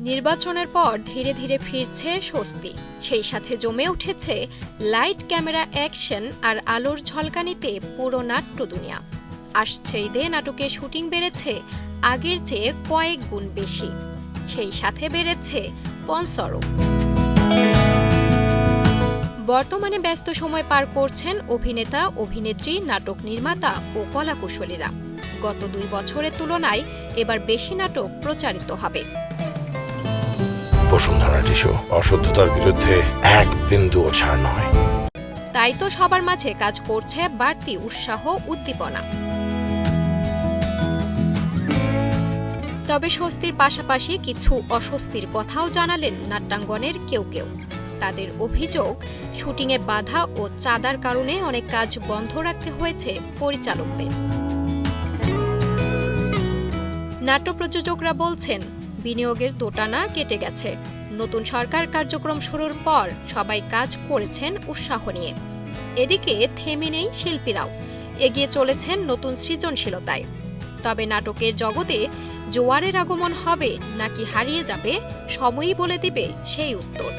নির্বাচনের পর ধীরে ধীরে ফিরছে স্বস্তি, সেই সাথে জমে উঠেছে লাইট, ক্যামেরা, অ্যাকশন আর আলোর ঝলকানিতে পুরো নাট্য দুনিয়া। আসছে ঈদে নাটকের শুটিং বেড়েছে আগের চেয়ে কয়েক গুণ বেশি, সেই সাথে বেড়েছে স্পন্সরও। বর্তমানে ব্যস্ত সময় পার করছেন অভিনেতা, অভিনেত্রী, নাটক নির্মাতা ও কলাকুশলীরা। গত 2 বছরের তুলনায় এবার বেশি নাটক প্রচারিত হবে। বসুন্ধরা টিস্যু, অশুদ্ধতার বিরুদ্ধে এক বিন্দুও ছাড় নয়। তাই তো সবার মাঝে কাজ করছে বাড়তি উৎসাহ, উদ্দীপনা। তবে স্বস্তির পাশাপাশি কিছু অস্বস্তির কথাও জানালেন নাট্যাঙ্গনের কেউ কেউ। তাদের অভিযোগ, শুটিংয়ে বাধা ও চাঁদার কারণে অনেক কাজ বন্ধ রাখতে হয়েছে পরিচালকদের। নাট্য প্রযোজকরা বলছেন, বিনিয়োগের দোটানা কেটে গেছে। নতুন সরকার কার্যক্রম শুরুর পর সবাই কাজ করেছেন উৎসাহ নিয়ে। এদিকে থেমে নেই শিল্পীরাও, এগিয়ে চলেছেন নতুন সৃজনশীলতায়। তবে নাটকের জগতে জোয়ারের আগমন হবে নাকি হারিয়ে যাবে, সময়ই বলে দিবে সেই উত্তর।